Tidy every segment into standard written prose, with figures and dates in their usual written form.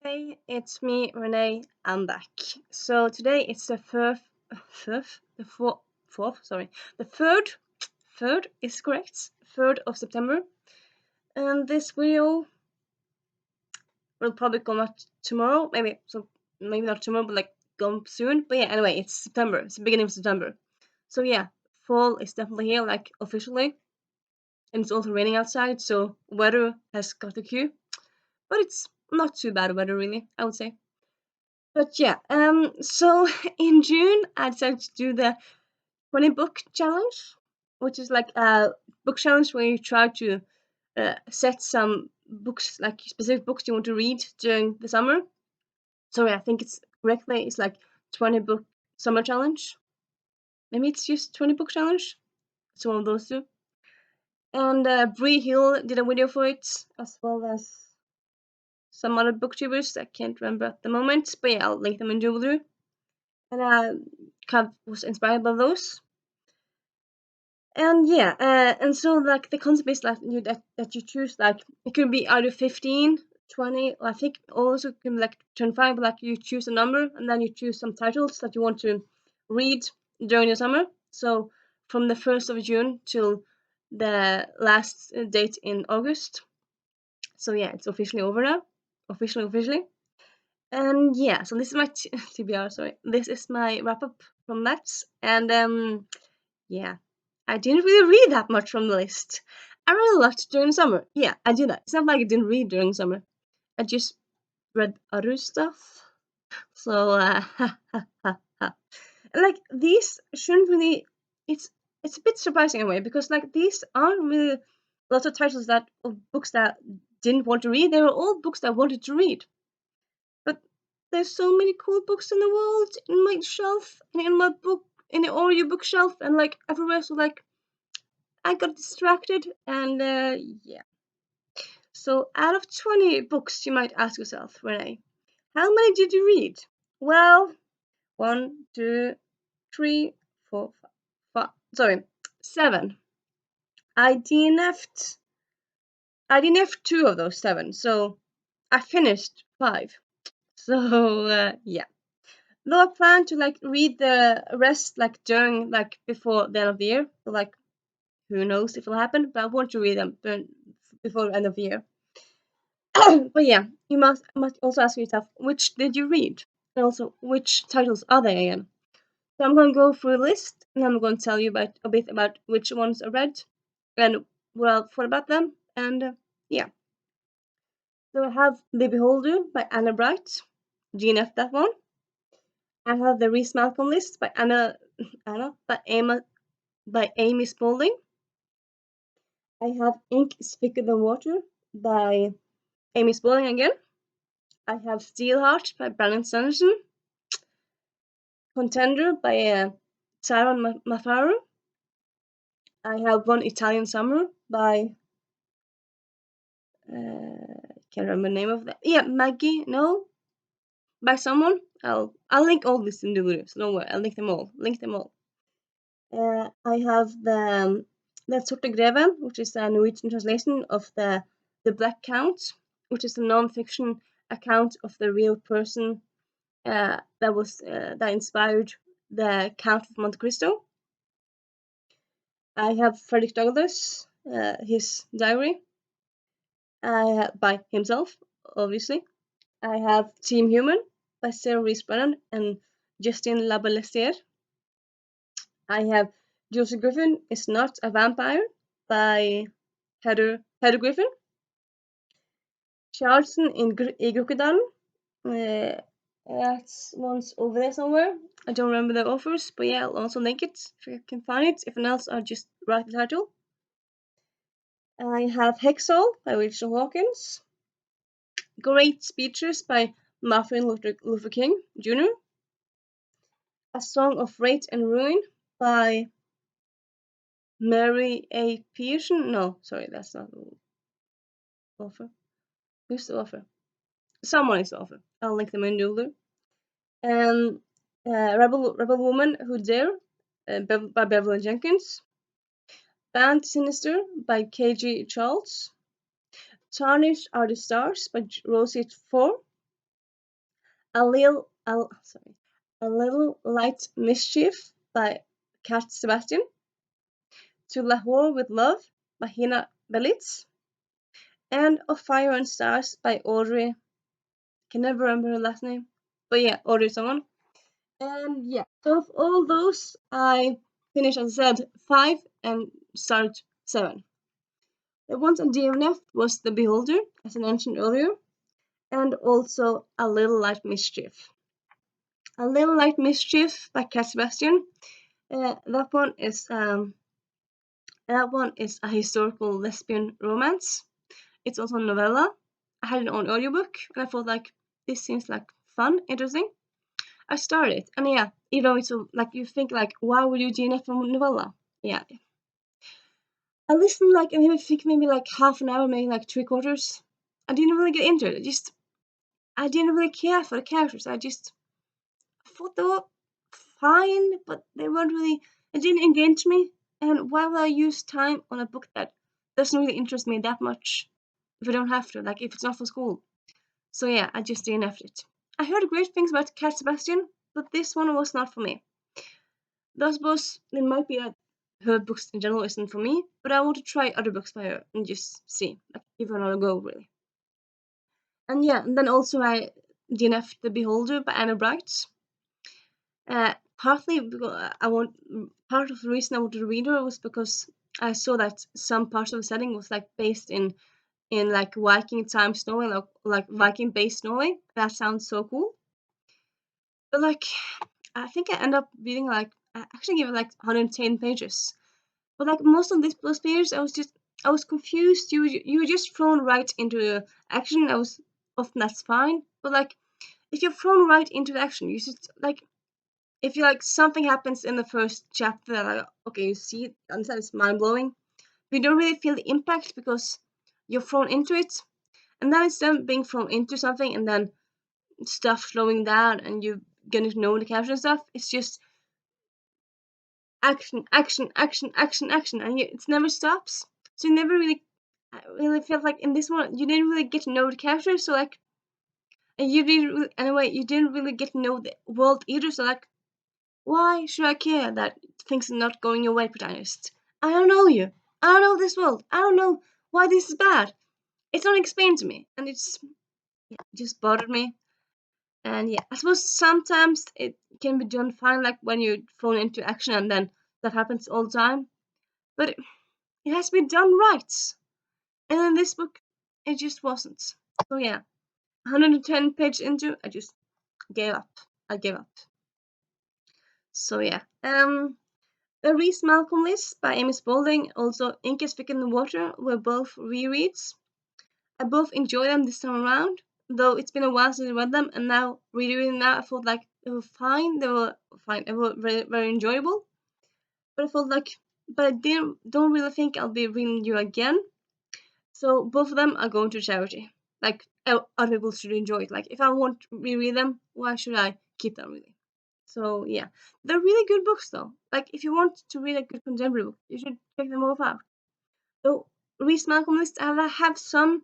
Hey, it's me, Renee. I'm back. So today it's the the third is correct, 3rd of September, and this video will probably come out tomorrow, maybe not tomorrow, but like come soon. But yeah, anyway, it's September. It's the beginning of September. So yeah, fall is definitely here, like officially, and it's also raining outside, so weather has got a cue, but it's not too bad weather really, I would say. But yeah, so in June I decided to do the 20 book challenge, which is like a book challenge where you try to set some books, like specific books you want to read during the summer. Sorry, I think it's like 20 book summer challenge. Maybe it's just 20 book challenge. It's one of those two. And Bree Hill did a video for it, as well as some other booktubers I can't remember at the moment, but yeah, I'll link them in doobly-doo. And I kind of was inspired by those. And yeah, and so like the concept is like that you choose, like it could be either 15, 20, or I think also can be like 25, but like you choose a number and then you choose some titles that you want to read during the summer. So from the 1st of June till the last date in August. So yeah, it's officially over now. Officially. And yeah, so this is my TBR, sorry. This is my wrap up from that. And yeah, I didn't really read that much from the list. I read a lot during the summer. Yeah, I did that. It's not like I didn't read during the summer. I just read other stuff. So like these shouldn't really. It's a bit surprising in a way, because like these aren't really lots of titles that of books that didn't want to read. They were all books that I wanted to read. But there's so many cool books in the world, in my shelf, and in my book, in the audio bookshelf, and like everywhere. So like I got distracted, and yeah. So out of 20 books, you might ask yourself, Renee, how many did you read? Well, one, two, three, four, five. Sorry, 7. I DNF'd. I DNF'd 2 of those 7, so I finished 5. So yeah. Though I plan to like read the rest like during like before the end of the year. So like who knows if it'll happen, but I want to read them before the end of the year. But yeah, you must also ask yourself, which did you read? And also, which titles are they again? So I'm going to go through a list, and I'm going to tell you a bit about which ones I read, and what I thought about them, and yeah. So I have The Beholder by Anna Bright, DNF that one. I have the Rees Malcolm list by by Amy Spalding. I have Ink is Thicker Than Water by Amy Spalding again. I have Steelheart by Brennan Sanderson. Contender by Taran Matharu. I have One Italian Summer by can't remember the name of that. Yeah, Maggie. No, by someone. I'll link all this in the video, so don't worry. I'll link them all. I have the sorte greven, which is a Norwegian translation of the Black Count, which is a non-fiction account of the real person that inspired the Count of Monte Cristo. I have Fredrick Douglass, his diary, by himself, obviously. I have Team Human by Sarah Rees Brennan and Justine Larlabestier. I have Josie Griffin is Not a Vampire by Heather Griffin. Charleston in grukkedalen. That's one's over there somewhere. I don't remember the authors, but yeah, I'll also link it if I can find it. If not else, I'll just write the title. I have Hexall by Rachel Hawkins. Great Speeches by Martin Luther King Jr. A Song of Rage and Ruin by Mary A. Pearson. No, sorry, that's not the author. Who's the author? Someone is the author. I'll link them in doodle. And Rebel Woman Who Dare by Beverly Jenkins. Band Sinister by K.G. Charles. Tarnished Are the Stars by Rosie 4. A Little A Little Light Mischief by Cat Sebastian, To Lahore with Love by Hina Belitz, and Of Fire and Stars by Audrey. Can never remember her last name, but yeah, Audrey someone. And yeah, so of all those, I finished, as I said, 5 and started 7. The ones on DNF was The Beholder, as I mentioned earlier, and also A Little Light Mischief. A Little Light Mischief by Cat Sebastian. That one is a historical lesbian romance. It's also a novella. I had it on audiobook, and I thought like this seems like fun, interesting. I started, and yeah, even though it's like you think like, why would you DNF a novella? Yeah, I listened like and I think maybe like half an hour, maybe like 3/4. I didn't really get into it. I didn't really care for the characters. I thought they were fine, but they weren't really. It didn't engage me. And why would I use time on a book that doesn't really interest me that much if I don't have to? Like if it's not for school. So yeah, I just DNF'd it. I heard great things about Cat Sebastian, but this one was not for me. I suppose it might be that her books in general isn't for me, but I want to try other books by her and just see, like give her another go, really. And yeah, and then also I DNF'd The Beholder by Anna Bright. Partly because part of the reason I wanted to read her was because I saw that some parts of the setting was like based in like Viking times Norway, like Viking based Norway. That sounds so cool. But like, I think I end up reading like I actually gave it like 110 pages. But like most of those pages, I was confused. You were just thrown right into action. Often that's fine, but like if you're thrown right into the action, you just like if you like something happens in the first chapter, like okay, you see it, understand it's mind blowing, but you don't really feel the impact because you're thrown into it, and then instead of being thrown into something and then stuff slowing down and you getting to know the character and stuff, it's just action, action, action, action, action, and it never stops. So you never really felt like in this one you didn't really get to know the characters, so like, and you didn't really, anyway, you didn't really get to know the world either. So like, why should I care that things are not going your way, protagonist? I don't know you. I don't know this world. I don't know why this is bad. It's not explained to me, and it just bothered me. And yeah, I suppose sometimes it can be done fine, like when you're thrown into action, and then that happens all the time. But it has to be done right. And in this book, it just wasn't. So yeah, 110 pages into, I just gave up. I gave up. So yeah, the Rees Malcolm list by Amy Spalding, also Ink is Thick in the Water, were both rereads. I both enjoy them this time around, though it's been a while since I read them, and now rereading now, I felt like they were fine. They were fine. They were very, very enjoyable. But I felt like, but I don't really think I'll be reading you again. So both of them are going to charity. Like other people should enjoy it. Like if I want to reread them, why should I keep them really? So yeah, they're really good books though. Like if you want to read a good contemporary book, you should check them both out. So Rees Malcolm list, I have some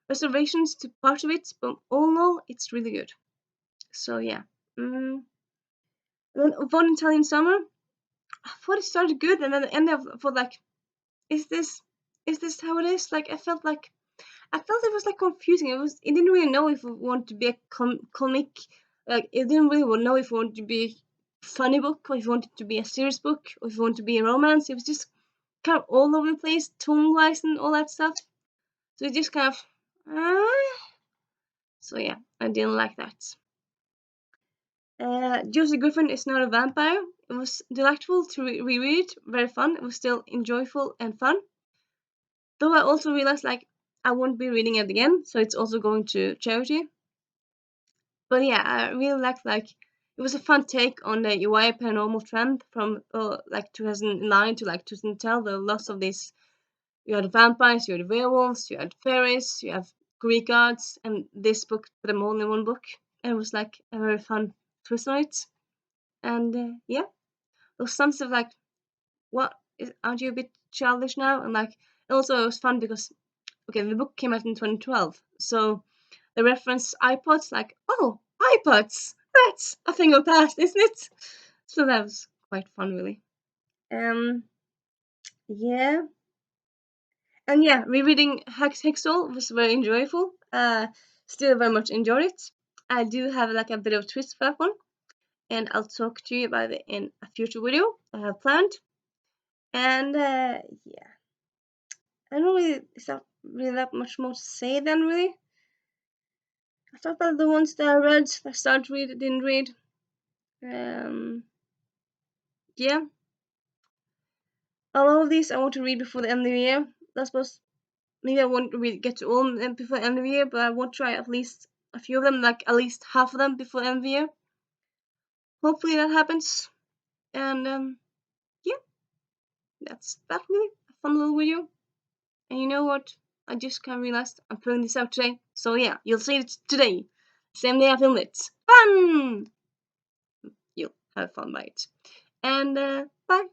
reservations to part of it, but all in all, it's really good. So yeah. Then One Italian Summer, I thought it started good, and then the end I thought like, is this how it is? Like I felt it was like confusing. It didn't really know if it wanted to be a comic, like it didn't really know if it wanted to be a funny book, or if it wanted to be a serious book, or if it wanted to be a romance. It was just kind of all over the place, tone wise and all that stuff. So it just kind of, so yeah, I didn't like that. Josie Griffin is not a vampire. It was delightful to reread, very fun. It was still enjoyable and fun. Though I also realized like I won't be reading it again, so it's also going to charity. But yeah, I really liked like it was a fun take on the YA paranormal trend from like 2009 to like 2010. There were lots of these. You had vampires, you had werewolves, you had fairies, you have Greek gods, and this book put them all in one book. And it was like a very fun twist on it. And yeah, there was some stuff like, aren't you a bit childish now? And like, also it was fun because okay, the book came out in 2012, so the reference iPods, like, oh, iPods. That's a thing of past, isn't it? So that was quite fun, really. Yeah. And yeah, rereading Hegedal was very enjoyable. Still very much enjoy it. I do have like a bit of twist for that one, and I'll talk to you about it in a future video I have planned. And yeah, I don't really, is that really that much more to say then, really? I thought about the ones that I read, that I started to read, didn't read. Yeah. A lot of these I want to read before the end of the year. That's supposed, maybe I won't read, get to all of them before the end of the year, but I want to try at least a few of them, like at least half of them before the end of the year. Hopefully that happens. And yeah, that's really a fun little video. And you know what? I just kind of realized I'm putting this out today. So yeah, you'll see it today. Same day I filmed it. Fun! You'll have fun by it. And bye.